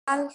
Al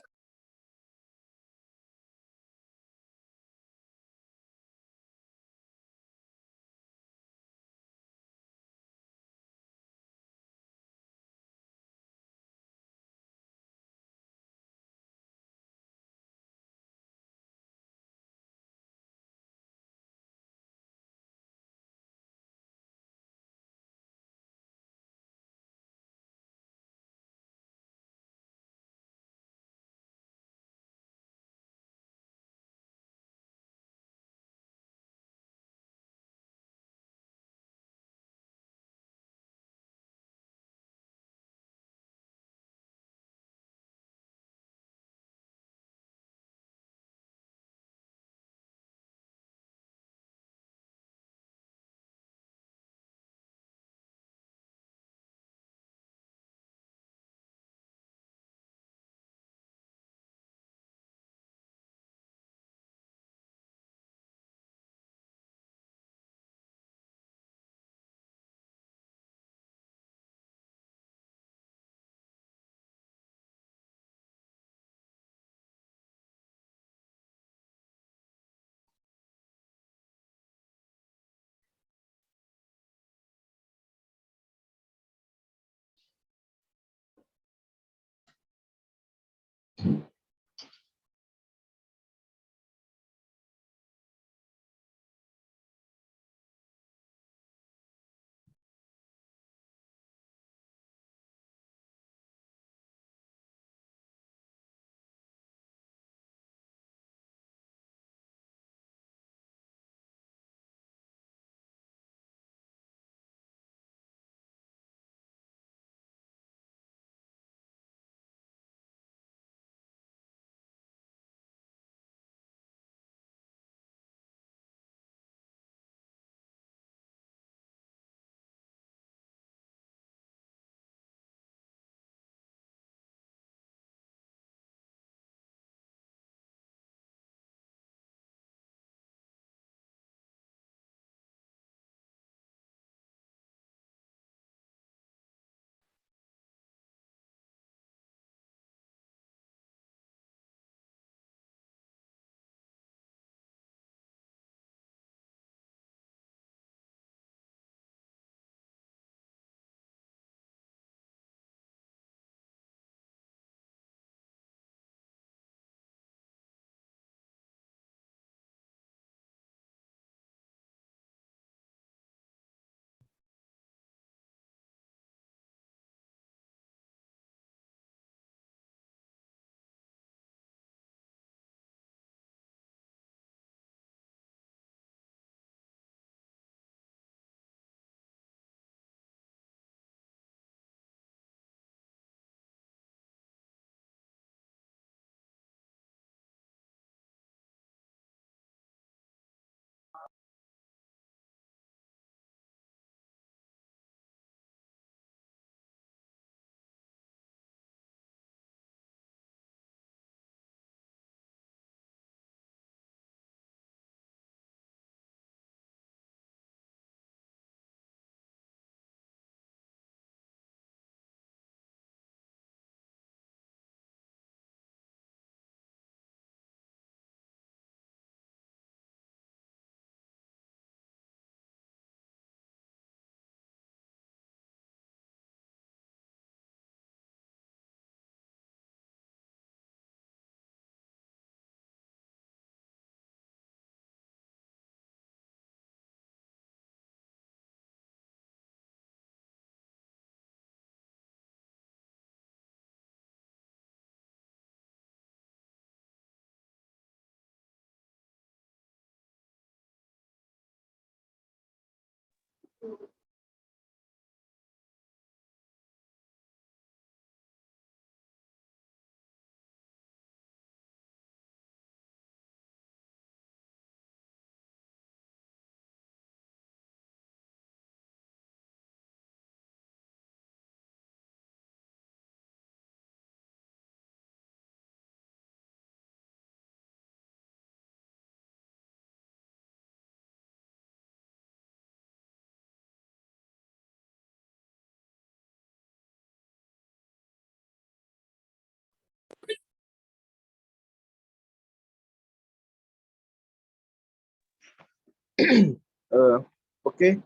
uh, okay.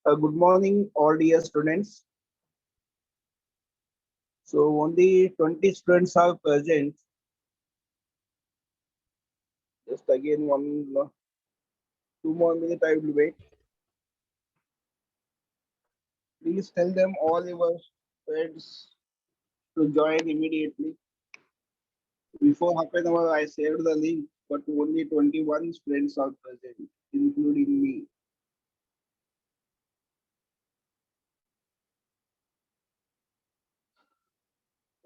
Good morning, all dear students. So only 20 students are present. Just again 2 more minutes I will wait. Please tell them all your friends to join immediately. Before half an hour I shared the link, but only 21 students are present, including me.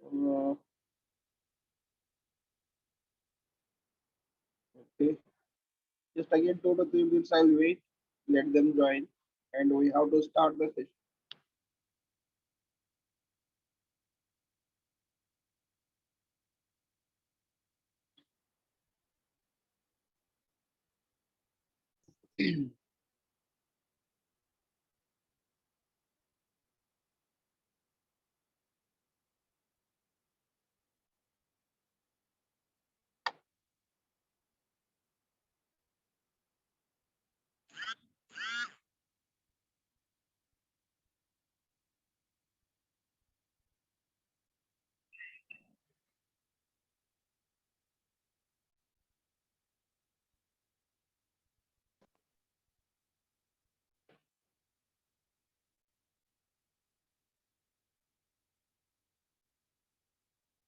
Uh, okay. Just again 2 to 3 minutes I'll wait. Let them join, and we have to start the session.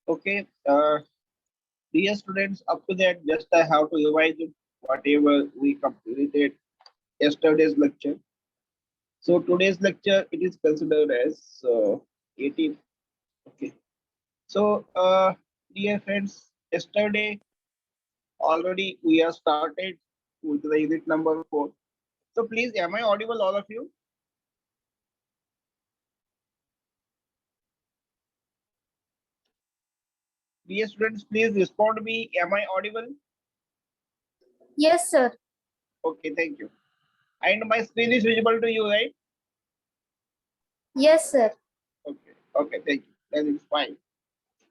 Okay. Dear students, up to that, just I have to revise it, whatever we completed yesterday's lecture. So today's lecture, it is considered as 18. Okay. So, dear friends, yesterday already we have started with the unit number 4. So please, am I audible, all of you? Dear students, please respond to me. Am I audible? Yes, sir. Okay, thank you. And my screen is visible to you, right? Yes, sir. Okay, okay, thank you. Then it's fine.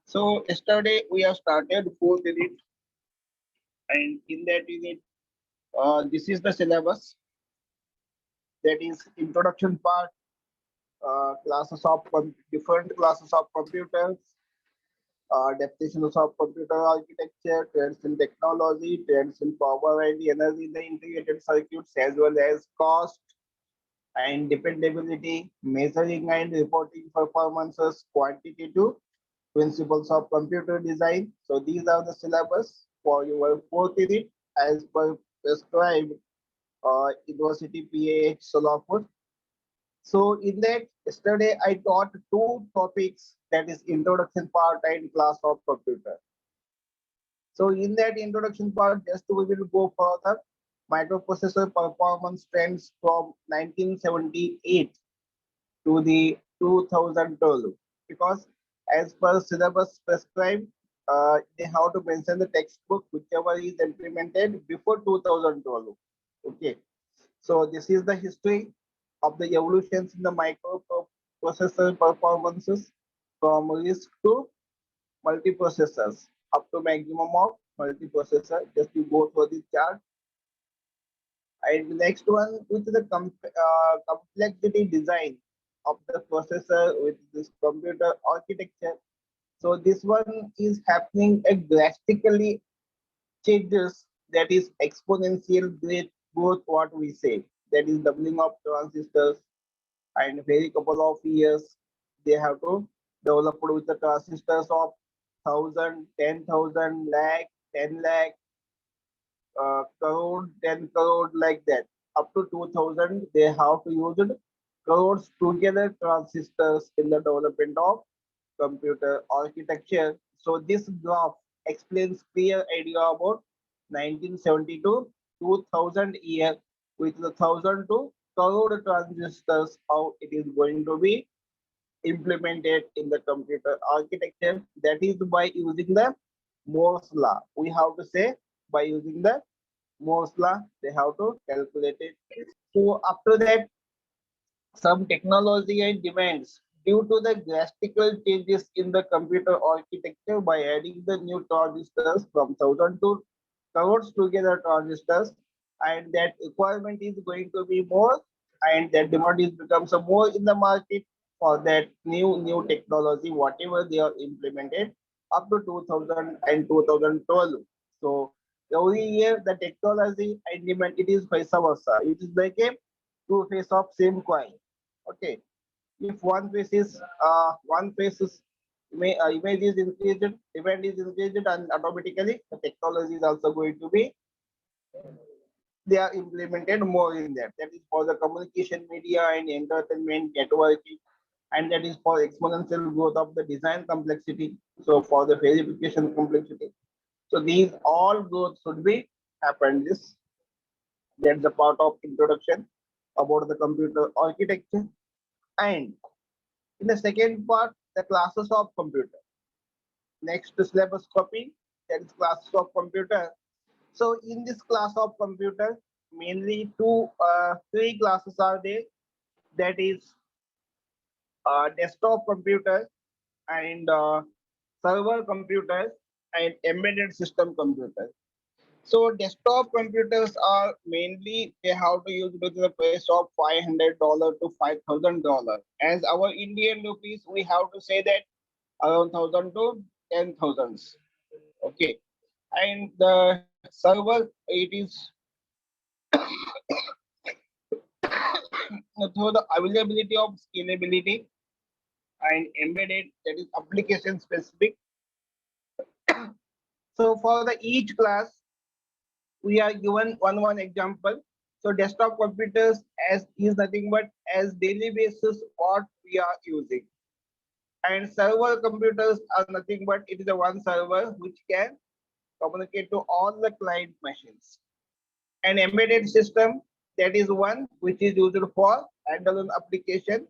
So yesterday we have started 4th unit, and in that unit, this is the syllabus. That is introduction part, classes of different classes of computers, definitions of computer architecture, trends in technology, trends in power and energy in the integrated circuits, as well as cost and dependability, measuring and reporting performances, quantitative principles of computer design. So these are the syllabus for your 4th unit as per prescribed University PAH Solapur. So in that, yesterday I taught two topics, that is introduction part and class of computer. So in that introduction part, just we will go further microprocessor performance trends from 1978 to the 2012, because as per syllabus prescribed, they have to mention the textbook whichever is implemented before 2012. Okay, so this is the history of the evolutions in the microprocessor performances from RISC to multiprocessors up to maximum of multiprocessor. Just you go through the chart. And the next one, which is the complexity design of the processor with this computer architecture. So this one is happening a drastically changes, that is exponential great growth, what we say, that is doubling of transistors, and very couple of years they have to develop with the transistors of 1,000, 10,000, lakh, 10 lakh, crore, 10 crore, like that. Up to 2000, they have to use it crores together transistors in the development of computer architecture. So this graph explains clear idea about 1970 to 2000 year with the 1,000 to crore transistors, how it is going to be implemented in the computer architecture. That is by using the Moore's law. We have to say by using the Moore's law, they have to calculate it. So after that, some technology and demands due to the drastical changes in the computer architecture by adding the new transistors from 1,000 to crores together transistors, and that requirement is going to be more, and that demand is becomes a more in the market for that new technology, whatever they are implemented up to 2000 and 2012. So every year the technology and demand, it is vice versa. It is like a two face of same coin. Okay, if one face is image is increased, demand is increased, and automatically the technology is also going to be, they are implemented more in that. That is for the communication media and entertainment networking, and that is for exponential growth of the design complexity. So for the verification complexity. So these all growth should be happened. That's the part of introduction about the computer architecture. And in the second part, the classes of computer. Next syllabus copy, that is classes of computer. So in this class of computer, mainly three classes are there. That is desktop computers and server computers and embedded system computers. So desktop computers are mainly, they have to use with the price of $500 to $5,000. As our Indian rupees, we have to say that around 1,000 to 10,000. Okay, and the server, it is through the availability of scalability and embedded, that is application specific. So for the each class, we are given one example. So desktop computers as is nothing but as daily basis what we are using, and server computers are nothing but it is a one server which can communicate to all the client machines. An embedded system, that is one which is used for standalone application,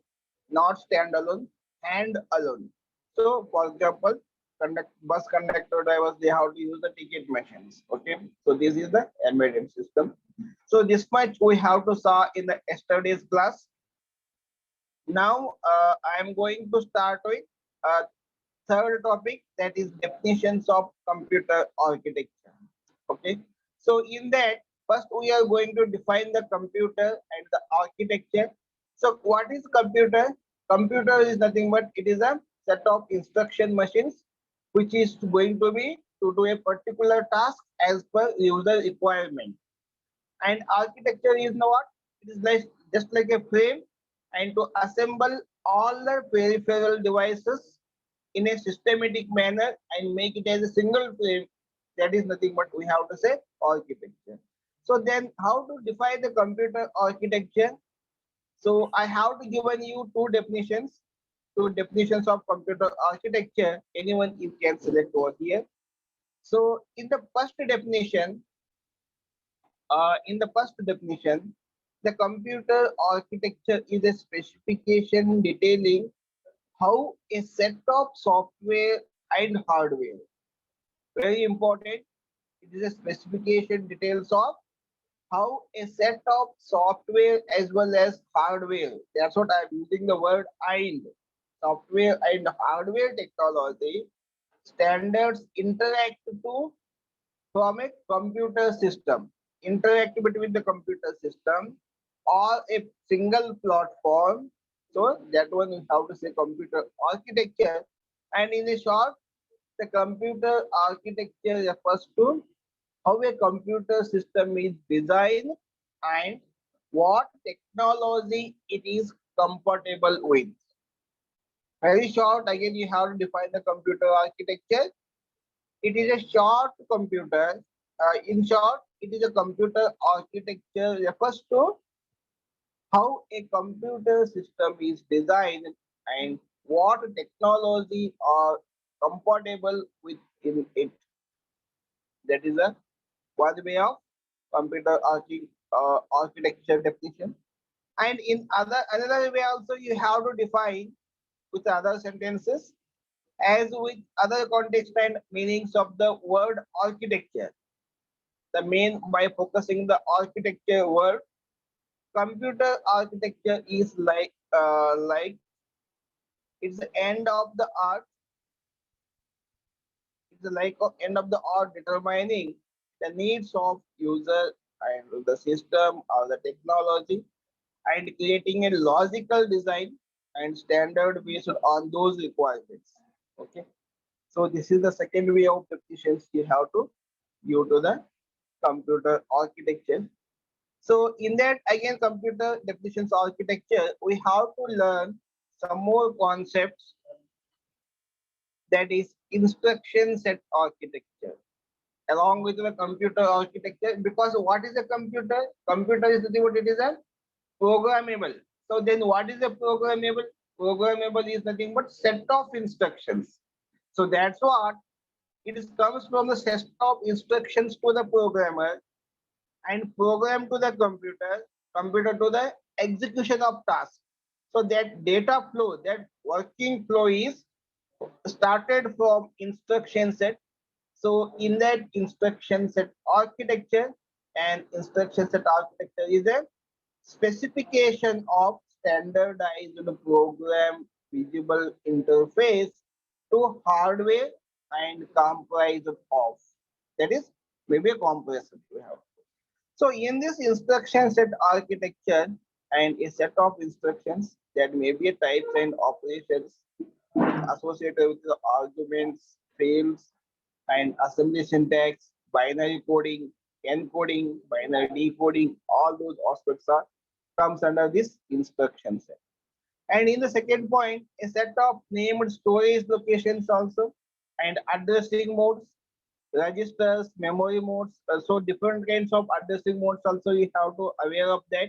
not standalone and alone. So for example, bus conductor drivers, they have to use the ticket machines. Okay, so this is the embedded system. So this much we have to saw in the yesterday's class. Now I am going to start with uh, third topic, that is definitions of computer architecture. Okay, so in that, first we are going to define the computer and the architecture. So what is computer? Computer is nothing but it is a set of instruction machines which is going to be to do a particular task as per user requirement. And architecture is now what? It is like just like a frame, and to assemble all the peripheral devices in a systematic manner and make it as a single frame, that is nothing but we have to say architecture. So then how to define the computer architecture? So I have to given you two definitions of computer architecture. Anyone you can select over here. So in the first definition, the computer architecture is a specification detailing how a set of software and hardware, very important, it is a specification details of how a set of software as well as hardware, that's what I'm using the word and, software and hardware technology standards interact to from a computer system, interact between the computer system or a single platform. So that one is how to say computer architecture. And in a short, the computer architecture refers to how a computer system is designed and what technology it is compatible with. Very short, again you have to define the computer architecture. It is a short computer. In short, it is a computer architecture refers to how a computer system is designed and what technology are compatible with in it. That is a one way of computer architecture definition. And in another way also you have to define with other sentences as with other context and meanings of the word architecture. The main by focusing the architecture word, computer architecture is like it's the end of the art, it's the like of end of the art determining the needs of user and the system or the technology, and creating a logical design and standard based on those requirements. Okay. So this is the second way of definitions you have to give to the computer architecture. So in that again computer definitions architecture, we have to learn some more concepts, that is instruction set architecture along with the computer architecture. Because what is a computer? Computer is nothing but it is a programmable. So then what is a programmable? Programmable is nothing but set of instructions. So that's what it is comes from the set of instructions to the programmer and program to the computer, computer to the execution of task. So that data flow, that working flow is started from instruction set. So in that instruction set architecture, and instruction set architecture is a specification of standardized program visible interface to hardware and comprised of, that is maybe a compressor we have. So in this instruction set architecture and a set of instructions that may be a types and operations associated with the arguments, fields, and assembly syntax, binary coding, encoding, binary decoding, all those aspects are comes under this instruction set. And in the second point, a set of named storage locations also, and addressing modes, registers, memory modes. So different kinds of addressing modes also you have to aware of that.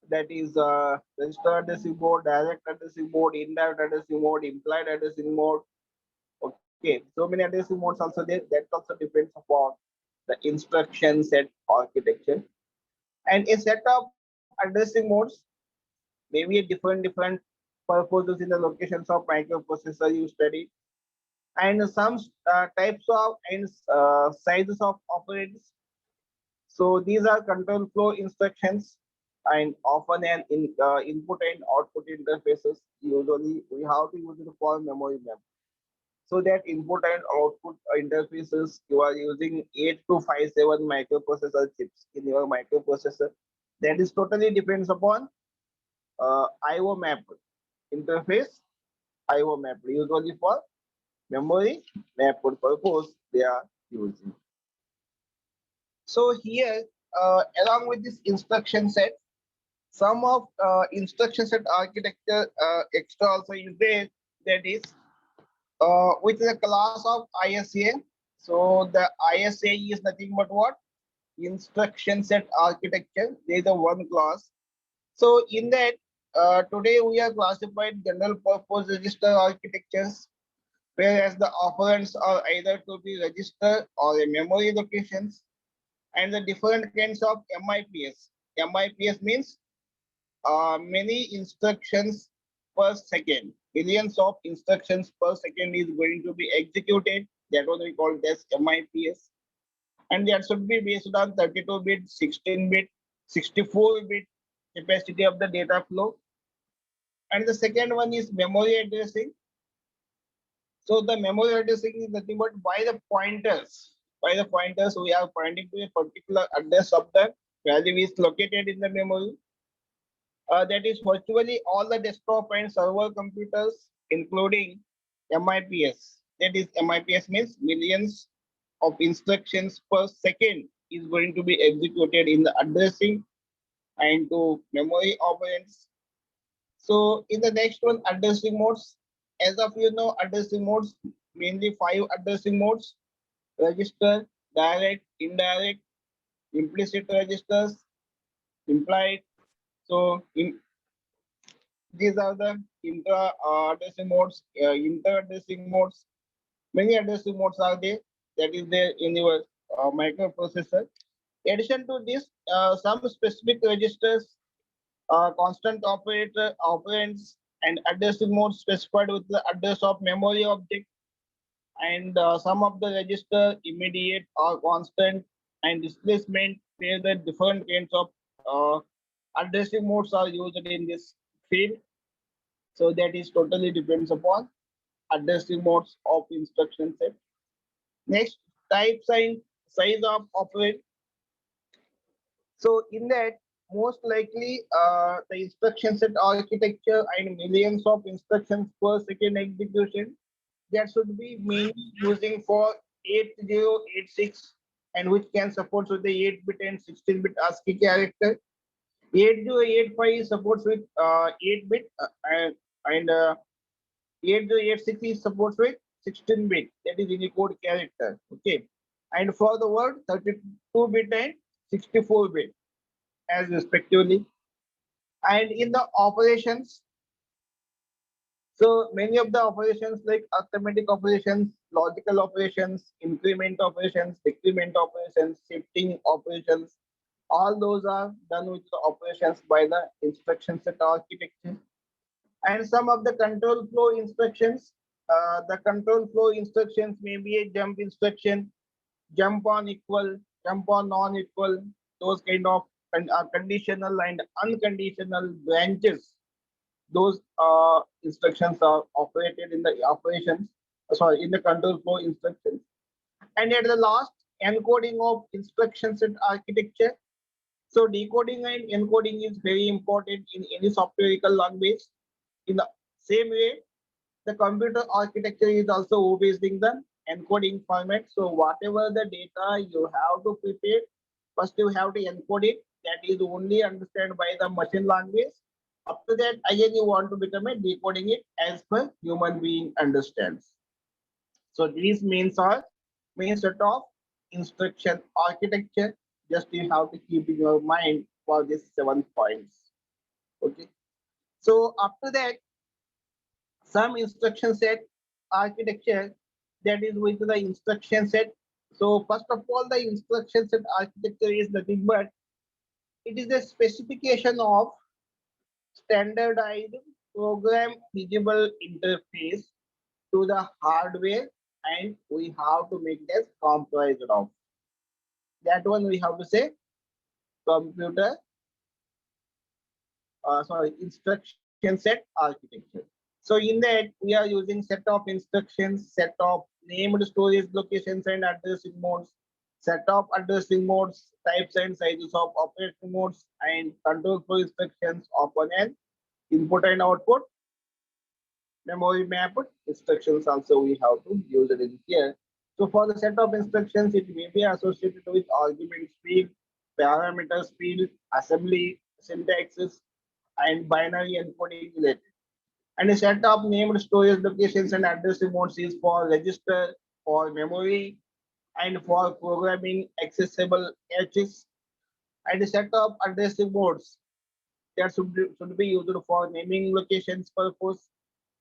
That is register addressing mode, direct addressing mode, indirect addressing mode, implied addressing mode. Okay, so many addressing modes also there. That also depends upon the instruction set architecture. And a set of addressing modes may be a different purposes in the locations of microprocessor you study, and some types of and sizes of operands. So these are control flow instructions and often an input and output interfaces. Usually we have to use it for memory map. So that input and output interfaces, you are using 8257 microprocessor chips in your microprocessor. That is totally depends upon IO map interface, IO map usually for memory map purpose they are using. So here, along with this instruction set, some of instruction set architecture extra also is there. That is with the class of ISA. So the ISA is nothing but what? Instruction set architecture. There is a one class. So in that, today we are classified general purpose register architectures, whereas the operands are either to be register or a memory locations, and the different kinds of MIPS. MIPS means many instructions per second. Millions of instructions per second is going to be executed. That one we call it as MIPS. And that should be based on 32-bit, 16-bit, 64-bit capacity of the data flow. And the second one is memory addressing. So the memory addressing is nothing but by the pointers. By the pointers, we are pointing to a particular address of the value is located in the memory. That is virtually all the desktop and server computers, including MIPS. That is, MIPS means millions of instructions per second is going to be executed in the addressing and to memory operands. So in the next one, addressing modes. As of you know, addressing modes, mainly 5 addressing modes: register, direct, indirect, implicit registers, implied. So these are the intra addressing modes, inter addressing modes. Many addressing modes are there, that is there in your microprocessor. In addition to this, some specific registers, constant operator operands, and addressing modes specified with the address of memory object, and some of the register immediate or constant and displacement, where the different kinds of addressing modes are used in this field. So that is totally depends upon addressing modes of instruction set. Next, types and size of operand. So in that, most likely the instruction set architecture and millions of instructions per second execution that should be mainly using for 8086 and which can support with the 8-bit and 16-bit ASCII character. 8085 supports with 8-bit and 8086 is supports with 16-bit, that is Unicode character. Okay. And for the word 32-bit and 64-bit as respectively. And in the operations, so many of the operations like arithmetic operations, logical operations, increment operations, decrement operations, shifting operations, all those are done with the operations by the instruction set architecture. And some of the control flow instructions, the control flow instructions may be a jump instruction, jump on equal, jump on non-equal, those kind of conditional and unconditional branches. Those instructions are operated in the operations, sorry, in the control flow instructions. And at the last, encoding of instruction set architecture. So decoding and encoding is very important in any software language. In the same way, the computer architecture is also obeying the encoding format. So whatever the data you have to prepare, first you have to encode it. That is only understand by the machine language. After that, again you want to become a decoding it as per human being understands. So these means are main set of instruction architecture. Just you have to keep in your mind for these 7 points. Okay. So after that, some instruction set architecture, that is with the instruction set. So first of all, the instruction set architecture is nothing but it is a specification of standardized program visible interface to the hardware, and we have to make this comprised of that one. We have to say computer, sorry, instruction set architecture. So in that we are using set of instructions, set of named storage locations and addressing modes, set of addressing modes, types and sizes of operating modes, and control flow instructions of an input and output, memory map instructions also we have to use it in here. So for the set of instructions, it may be associated with argument field, parameters field, assembly syntaxes, and binary encoding related. And a set of named storage locations and addressing modes is for register, for memory, and for programming accessible caches. And a set of addressing modes that should be used for naming locations purpose,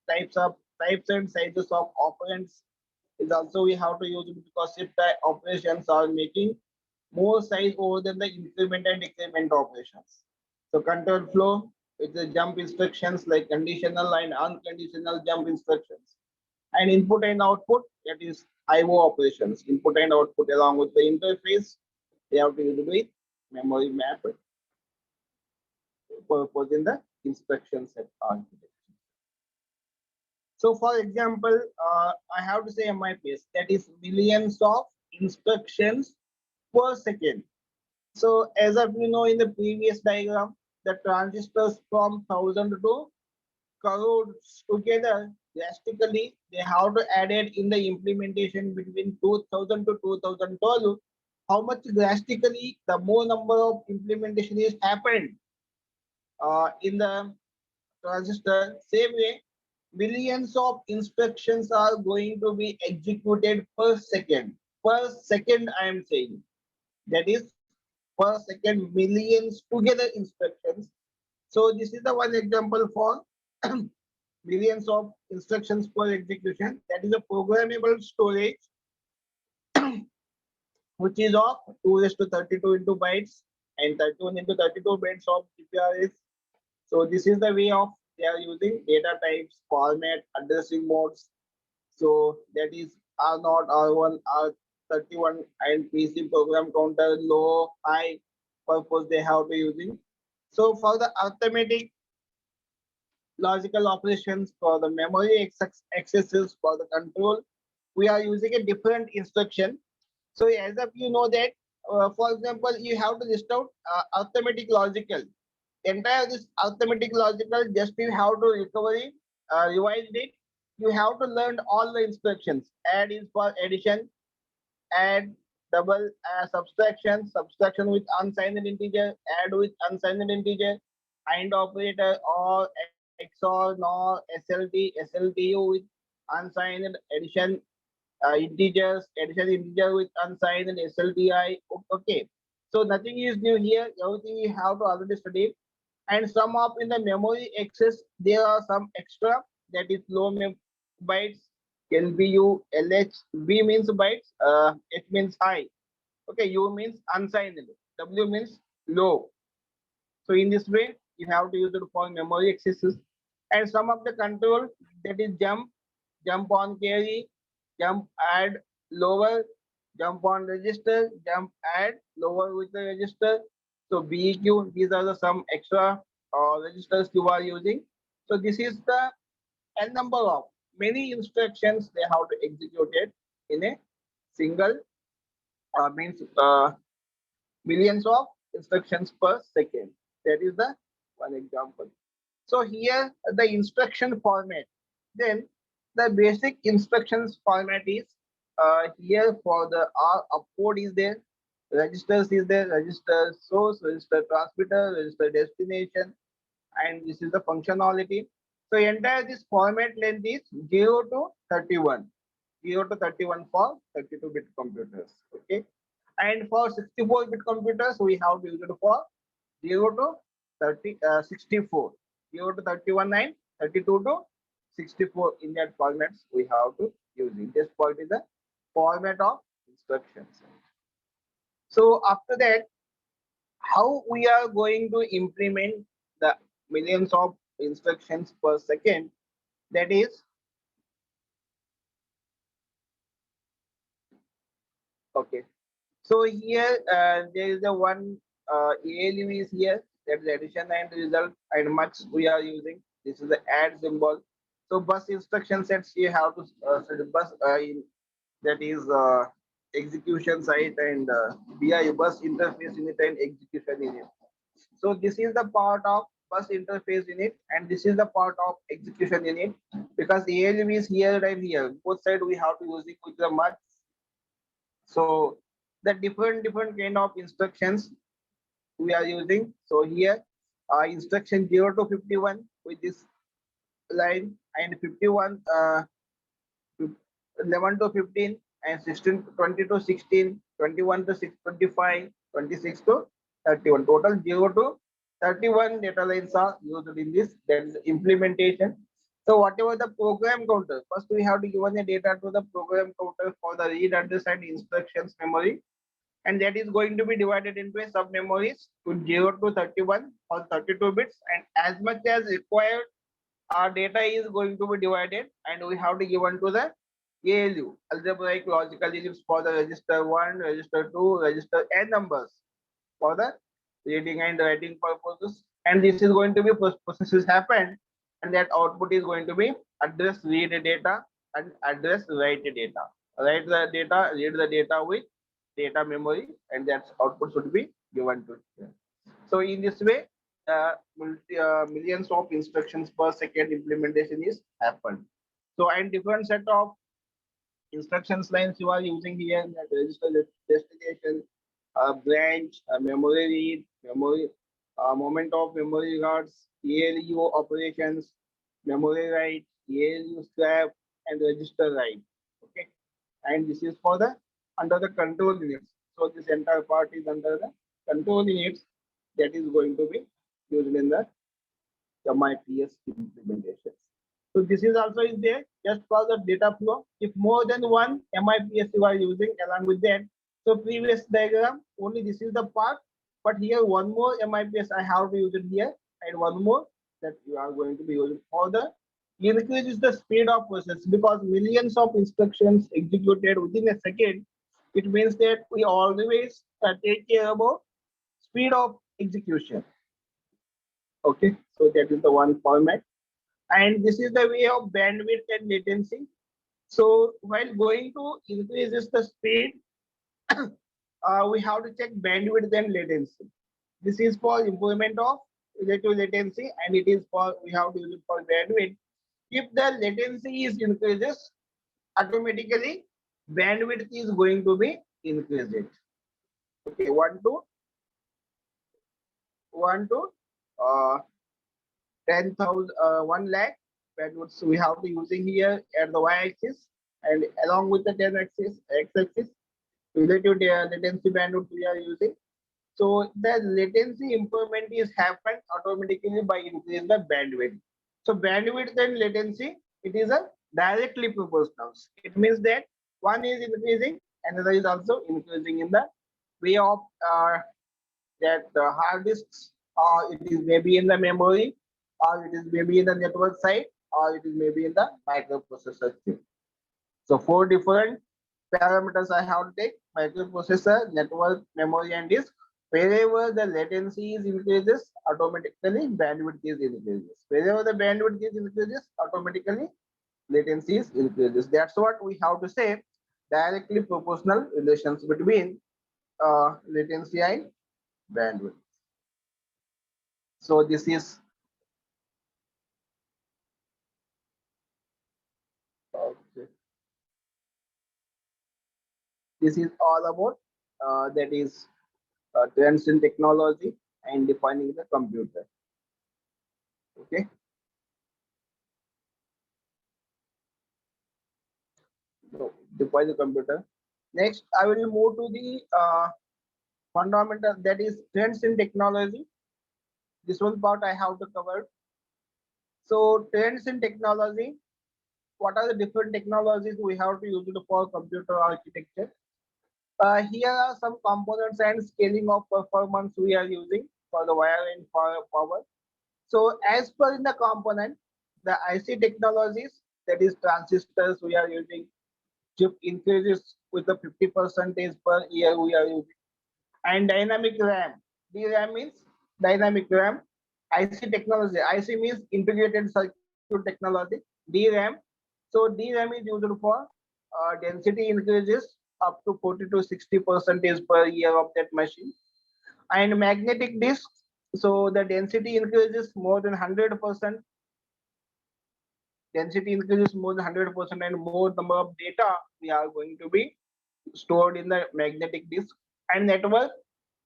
types and sizes of operands is also we have to use it because if the operations are making more size over than the increment and decrement operations. So control flow with the jump instructions like conditional and unconditional jump instructions. And input and output, that is IO operations. Input and output along with the interface, they have to use it with memory map purpose in the instruction set architecture. So for example, I have to say MIPS, that is millions of instructions per second. So as of you know in the previous diagram, the transistors from 1000 to crores together drastically, they have to add it in the implementation between 2000 to 2012. How much drastically the more number of implementation is happened in the transistor. Same way, millions of instructions are going to be executed per second. Per second, I am saying that is per second, millions together instructions. So this is the one example for millions of instructions per execution. That is a programmable storage which is of 2 raised to 32 into bytes and 31 into 32 bits of GPRS. So this is the way of they are using data types, format, addressing modes. So that is R0, R1, R31 and PC program counter, low, high purpose they have to using. So for the arithmetic logical operations, for the memory accesses, for the control, we are using a different instruction. So as of you know that for example, you have to list out arithmetic logical. Entire this arithmetic logical, just you have to recovery, revise it. You have to learn all the instructions. Add is for addition, add, double, subtraction with unsigned integer, add with unsigned integer, AND operator, or XOR, NOR, SLTU with unsigned addition, addition integer with unsigned and SLTI. Okay, so nothing is new here. Everything you have to already study. And some of in the memory access, there are some extra, that is low bytes, LBU, LH. B means bytes, H means high. Okay, U means unsigned, W means low. So in this way, you have to use it for memory accesses. And some of the control, that is jump on carry, jump add lower, jump on register, jump add lower with the register. So BEQ, these are the some extra registers you are using. So this is the n number of many instructions they have to execute it in a single, means millions of instructions per second. That is the one example. So here the instruction format. Then the basic instructions format is here for the R upcode is there, registers is there, register source, register transmitter, register destination, and this is the functionality. So entire this format length is 0 to 31. 0 to 31 for 32-bit computers. Okay. And for 64-bit computers, we have to use it for 0 to 64. 0 to 31 and 32 to 64. In that formats we have to use it. This point is the format of instructions. So after that, how we are going to implement the millions of instructions per second, that is, okay. So here there is a one ALU is here, that is addition and result, and much we are using. This is the add symbol. So bus instruction sets you have to set bus in, that is execution site, and BI bus interface unit and execution unit. So this is the part of bus interface unit, and this is the part of execution unit, because ALU is here and here. Both side we have to use it with the much. So the different kind of instructions we are using. So here instruction 0 to 51 with this line, and 51 11 to 15, and 16 20 to 16, 21 to 6 25, 26 to 31. Total 0 to 31 data lines are used in this. That is implementation. So whatever the program counter, first we have to give a data to the program counter for the read, address, and instructions memory, and that is going to be divided into a sub memories to 0 to 31 or 32 bits, and as much as required our data is going to be divided, and we have to give one to the ALU, algebraic logical units, for the register 1, register 2, register n numbers for the reading and writing purposes. And this is going to be processes happen, and that output is going to be address read data and address write data. Write the data, read the data with data memory, and that output should be given to it. So in this way, millions of instructions per second implementation is happened. So and different set of instructions lines you are using here, that register destination, branch, memory read, memory, moment of memory regards, ALU operations, memory write, ALU scrap, and register write. Okay, and this is for the under the control units. So this entire part is under the control units, that is going to be used in the MIPS implementations. So this is also is there just for the data flow. If more than one MIPS you are using along with that, so previous diagram only this is the part, but here one more MIPS I have to use it here, and one more that you are going to be using for the increases the speed of process, because millions of instructions executed within a second. It means that we always take care about speed of execution. Okay, so that is the one format, and this is the way of bandwidth and latency. So while going to increases the speed, we have to check bandwidth and latency. This is for improvement of relative latency, and it is for we have to use it for bandwidth. If the latency is increases, automatically bandwidth is going to be increased. Okay, one to uh, 10,000 1 lakh bandwidths we have to using here at the y-axis, and along with the 10 axis x-axis relative latency bandwidth we are using. So the latency improvement is happened automatically by increasing the bandwidth. So bandwidth and latency, it is a directly proportional. It means that one is increasing, another is also increasing in the way of that hard disks, or it is maybe in the memory, or it is maybe in the network side, or it is maybe in the microprocessor chip. So four different parameters I have to take: microprocessor, network, memory, and disk. Wherever the latency is increases, automatically bandwidth is increases. Wherever the bandwidth is increases, automatically latency is increases. That's what we have to say. Directly proportional relations between latency and bandwidth. So okay, this is all about that is trends in technology and defining the computer. Okay, so define the computer. Next, I will move to the fundamental, that is trends in technology. This one part I have to cover. So trends in technology. What are the different technologies we have to use it for computer architecture? Here are some components and scaling of performance we are using for the wire and for power. So as per in the component, the IC technologies, that is transistors we are using, chip increases with the 50 percentage per year we are using. And dynamic RAM. DRAM means dynamic RAM. IC technology. IC means integrated circuit technology. DRAM. So DRAM is used for density increases up to 40 to 60 percentage per year of that machine. And magnetic disk. So the density increases more than 100%. Density increases more than 100%, and more number of data we are going to be stored in the magnetic disk. And network,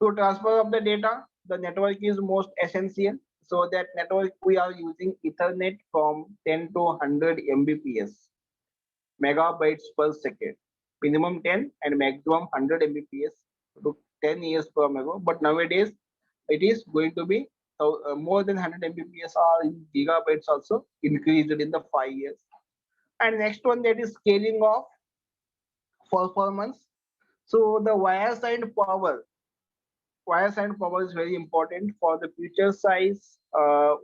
to transfer of the data, the network is most essential. So that network we are using ethernet from 10 to 100 mbps, megabytes per second, minimum 10 and maximum 100 mbps to 10 years per mega. But nowadays it is going to be more than 100 mbps or gigabytes also increased in the 5 years. And next one, that is scaling of performance. So the wires and power is very important for the future size.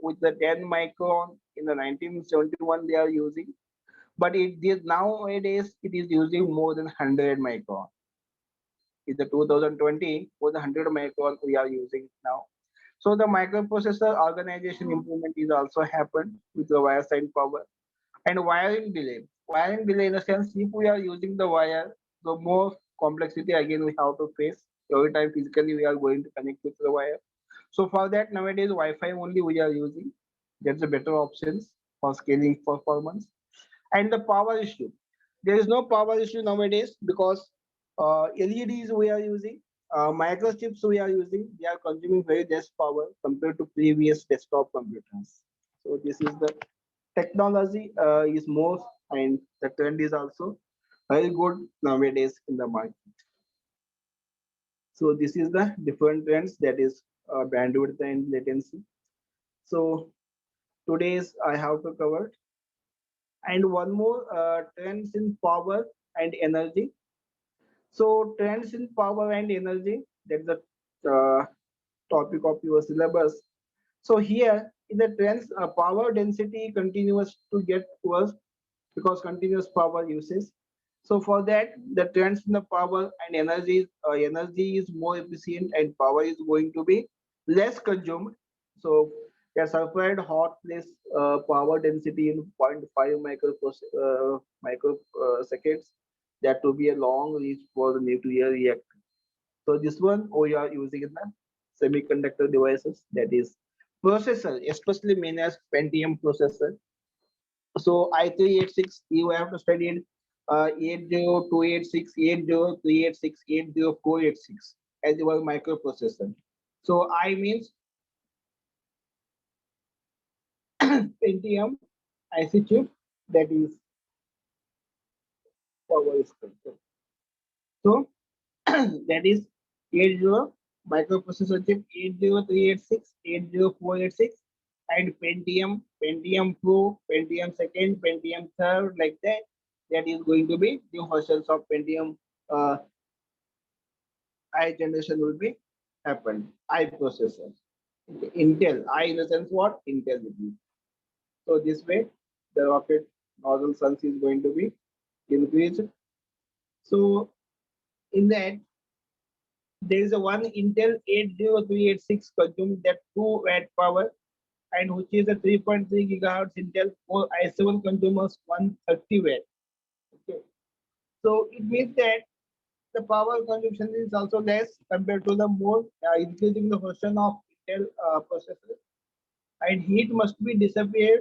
With the 10 micron in the 1971 they are using, but it is nowadays it is using more than 100 micron. In the 2020, more than 100 micron we are using now. So the microprocessor organization improvement is also happened with the wire side power. And wiring delay. Wiring delay in the sense, if we are using the wire, the more complexity again we have to face. Every time physically we are going to connect with the wire. So for that, nowadays Wi-Fi only we are using. That's a better options for scaling performance. And the power issue. There is no power issue nowadays because LEDs we are using, microchips we are using, they are consuming very less power compared to previous desktop computers. So this is the technology is more, and the trend is also very good nowadays in the market. So this is the different trends, that is bandwidth and latency. So today's I have to cover. And one more, trends in power and energy. So trends in power and energy, that's the topic of your syllabus. So here in the trends, power density continues to get worse because continuous power uses. So for that, the trends in the power and energy is more efficient and power is going to be less consumed. So the sulfide hot place power density in zero point 0.5 microseconds. That will be a long reach for the nuclear reactor. So this one we are using in the semiconductor devices, that is processor, especially known as Pentium processor. So I386, you have to study it 80286, 80386, 80486 as your microprocessor. So I means Pentium IC chip, that is power structure. So that is 80 microprocessor chip 80386, 80486, and Pentium, Pentium Pro, Pentium second, Pentium third, like that. That is going to be new versions of Pentium uh, I generation will be happened. I processors. Okay. Intel, I in the sense what? Intel will be. So this way the rocket nozzle suns is going to be increased. So in that there is a one Intel 80386 consumes that 2 watt power, and which is a 3.3 gigahertz Intel Core i7 consumes 130 watt. Okay. So it means that the power consumption is also less compared to the more increasing the version of Intel processor, and heat must be disappeared,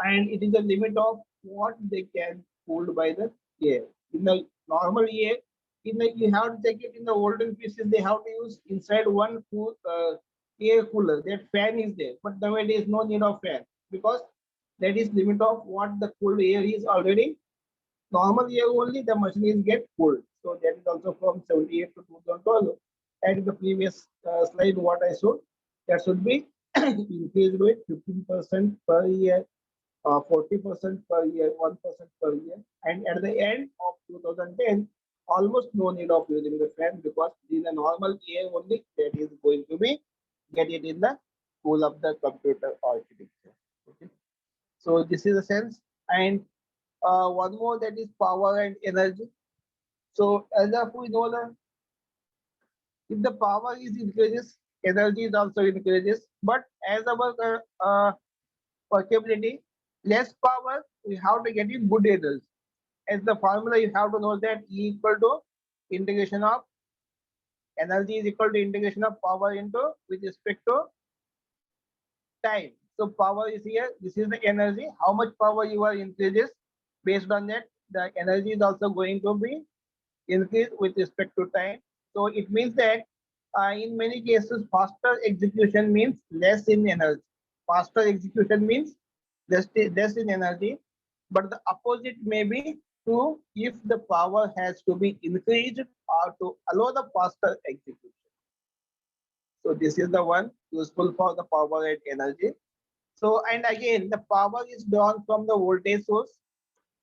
and it is a limit of what they can cooled by the air. In the normal air, in the, you have to take it in the olden pieces, they have to use inside one cool, air cooler. That fan is there, but nowadays no need of fan, because that is limit of what the cooled air is already. Normal air only the machines get cooled. So that is also from 78 to 2012. And the previous slide what I showed, that should be increased with 15% per year, 40% per year, 1% per year. And at the end of 2010, almost no need of using the fan, because in the normal air only that is going to be get it in the cool of the computer architecture. Okay. So this is the sense. And one more, that is power and energy. So as of we know that if the power is increases, energy is also increases. But as our capability, less power, we have to get in good energy. As the formula, you have to know that E equal to integration of energy is equal to integration of power into with respect to time. So power is here. This is the energy. How much power you are increases, based on that, the energy is also going to be increased with respect to time. So it means that in many cases, faster execution means less in energy. Faster execution means less in energy. But the opposite may be true if the power has to be increased or to allow the faster execution. So this is the one useful for the power and energy. So and again, the power is drawn from the voltage source.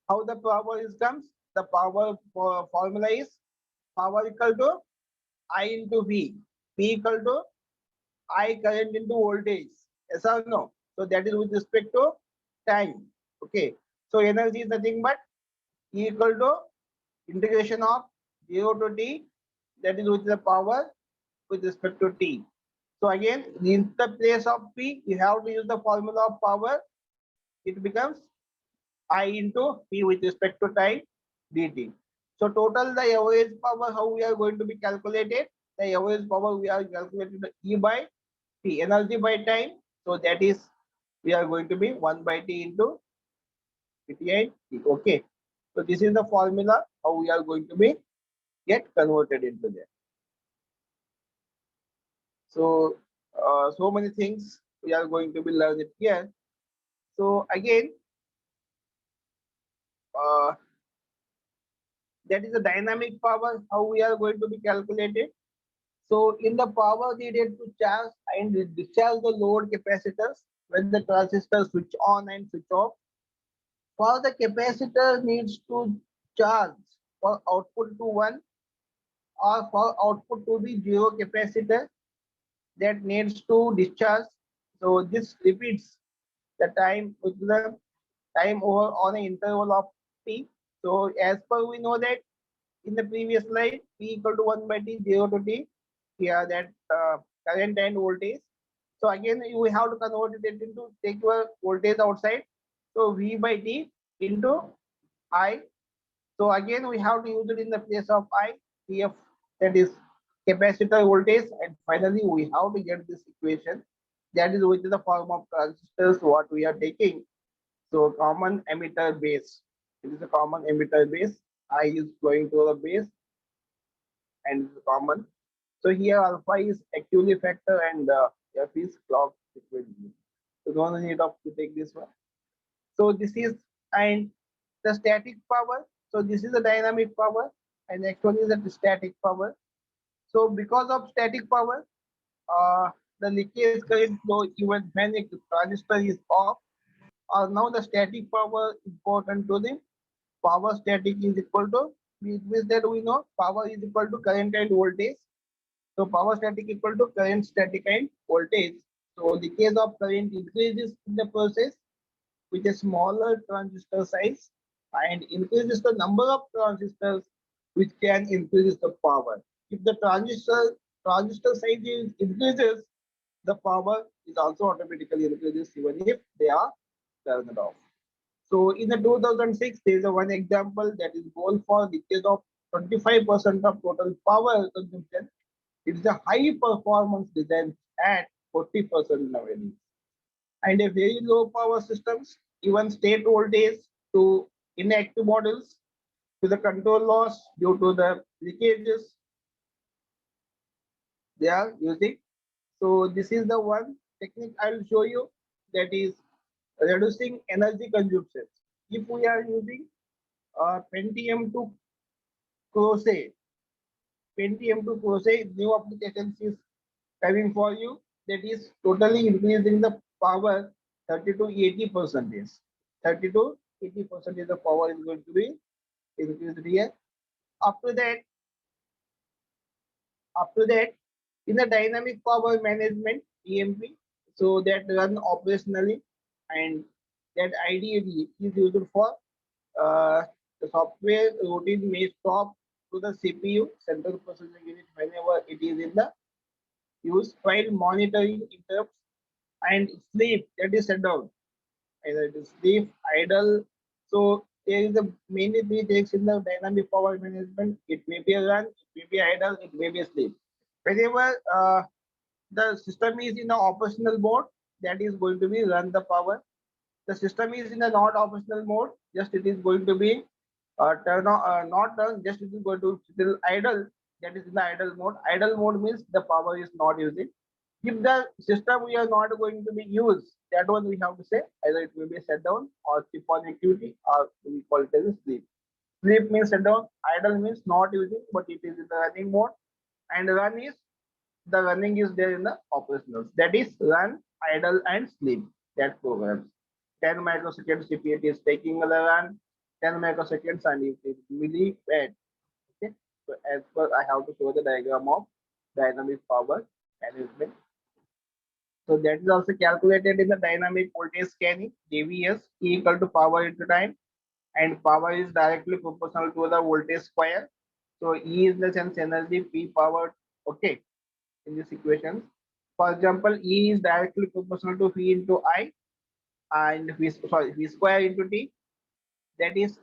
How the power is comes? The power formula is power equal to I into V. V equal to I current into voltage. Yes or no? So that is with respect to time. Okay. So energy is nothing but E equal to integration of 0 to t. That is with the power with respect to t. So again, in the place of P, you have to use the formula of power. It becomes I into P with respect to time dt. So total the average power, how we are going to be calculated? The average power we are calculating the E by T, energy by time. So that is, we are going to be 1 by T into Pti T. Okay. So this is the formula how we are going to be get converted into that. So so many things we are going to be learning here. So again, uh, that is the dynamic power how we are going to be calculated. So in the power needed to charge and discharge the load capacitors when the transistor switch on and switch off. For the capacitor needs to charge for output to 1 or for output to be 0 capacitor that needs to discharge. So this repeats the time with the time over on an interval of t. So as per we know that in the previous slide, P equal to 1 by T, 0 to T, here that current and voltage. So again, you have to convert it into, take your voltage outside. So V by T into I. So again, we have to use it in the place of I, Cf, that is capacitor voltage, and finally we have to get this equation, that is with the form of transistors what we are taking. So common emitter base, it is a common emitter base, I is flowing to the base and is common. So here alpha is actively factor and f is clock frequency. So no need of to take this one. So this is, and the static power. So this is the dynamic power, and next one is the static power. So because of static power, the leakage current flow even when a transistor is off. Now the static power important to the power static is equal to, it means that we know power is equal to current and voltage. So power static equal to current static and voltage. So the case of current increases in the process with a smaller transistor size and increases the number of transistors, which can increase the power. If the transistor size increases, the power is also automatically increases even if they are turned off. So in the 2006, there is a one example that is goal for decrease of 25% of total power consumption. It is a high performance design at 40% nowadays. And a very low power systems, even state voltage to inactive models to the control loss due to the leakages they are using. So this is the one technique I will show you, that is reducing energy consumption. If we are using Pentium to crochet, Pentium to crochet, new applications is coming for you, that is totally increasing the power 30 to 80 percentage. 30 to 80% the power is going to be increased here. After that, after that, in the dynamic power management (DMP), so that run operationally, and that ideally is used for the software routine may stop to the CPU central processing unit whenever it is in the use, while monitoring interrupts and sleep, that is shut down, either it is sleep, idle. So there is a mainly three takes in the dynamic power management. It may be a run, it may be idle, it may be a sleep. Whenever the system is in the operational mode, that is going to be run the power. The system is in a not operational mode, just it is going to be turn on, not turn, just it is going to still idle, that is in the idle mode. Idle mode means the power is not using. If the system we are not going to be used, that one we have to say either it will be shut down or keep on activity, or we call it as sleep. Sleep means shut down, idle means not using, but it is in the running mode, and run is the running is there in the operationals. That is run, idle, and sleep. That programs. 10 microseconds if it is taking the run, 10 microseconds, and if it really bad. Okay. So as per I have to show the diagram of dynamic power management. So that is also calculated in the dynamic voltage scanning, DVS, E equal to power into time, and power is directly proportional to the voltage square. So E is the sense energy, P power. Okay, in this equation. For example, E is directly proportional to V into I, and V square into T. That is,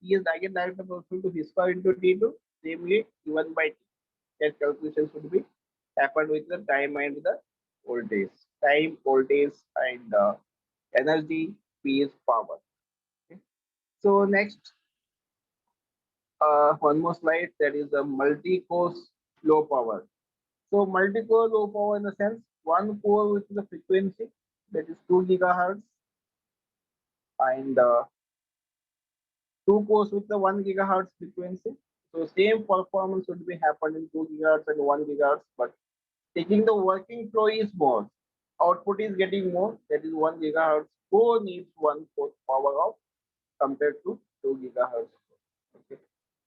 E is again directly proportional to V square into T2. Namely, E1 by T. That calculation should be happened with the time and the voltage. Time, voltage, and energy, P is power. Okay. So next, one more slide, that is the multi-course low power. So multi-core low power in the sense one core with the frequency that is 2 gigahertz, and two cores with the 1 gigahertz frequency. So same performance would be happened in 2 gigahertz and 1 gigahertz, but taking the working flow is more. Output is getting more, that is 1 gigahertz. Core needs one fourth power of compared to 2 gigahertz. Okay.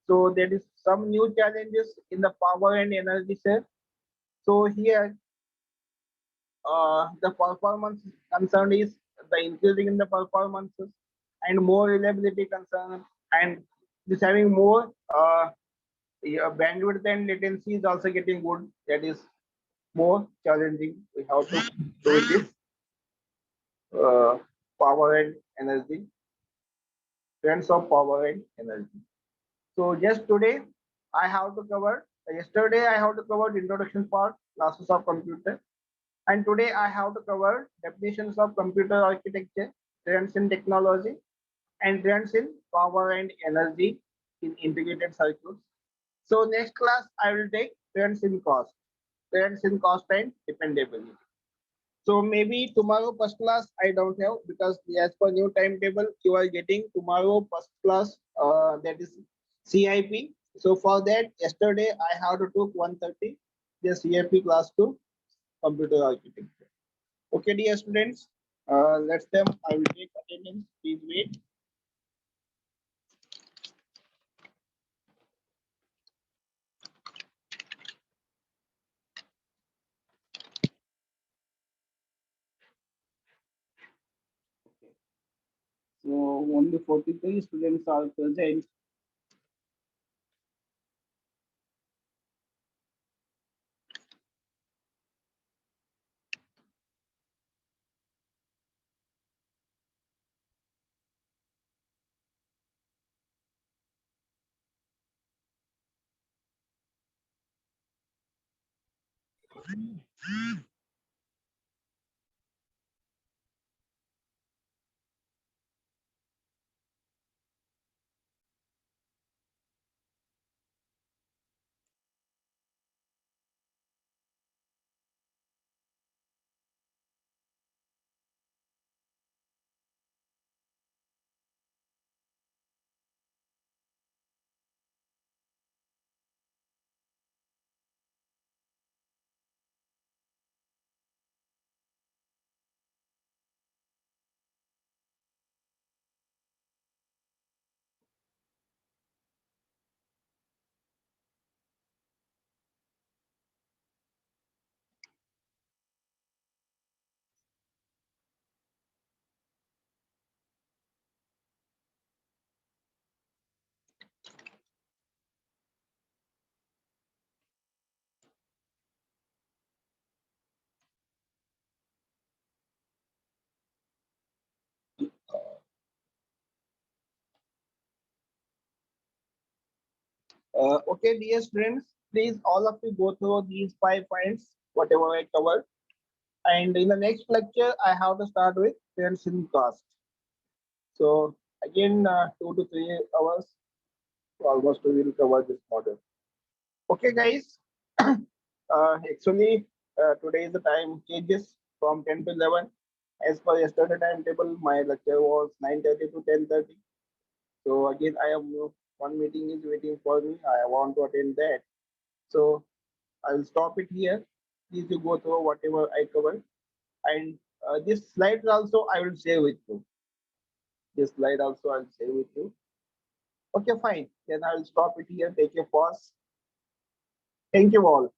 So there is some new challenges in the power and energy share. So here the performance concern is the increasing in the performances and more reliability concern, and this having more yeah, bandwidth and latency is also getting good, that is more challenging. We have to do this uh, power and energy, trends of power and energy. So just today I have to cover Yesterday I have to cover introduction part, classes of computer, and today I have to cover definitions of computer architecture, trends in technology, and trends in power and energy in integrated circuits. So next class I will take trends in cost and dependability. So maybe tomorrow first class I don't have because as per new timetable you are getting tomorrow first class that is CIP. So for that yesterday I have to took 1:30 the CIP class to computer architecture. Okay, dear students, let's them. I will take attendance. Please wait. So only 43 students are present. Okay, dear students, please all of you go through these 5 points, whatever I covered. And in the next lecture, I have to start with trends in cost. So again, 2 to 3 hours, almost we will cover this model. Okay, guys. Actually, today the time changes from 10 to 11. As per yesterday timetable, my lecture was 9:30 to 10:30. So again, I have one meeting is waiting for me. I want to attend that. So I will stop it here. Please you go through whatever I covered. And this slide also I will share with you. This slide also I'll share with you. Okay, fine. Then I will stop it here. Take a pause. Thank you all.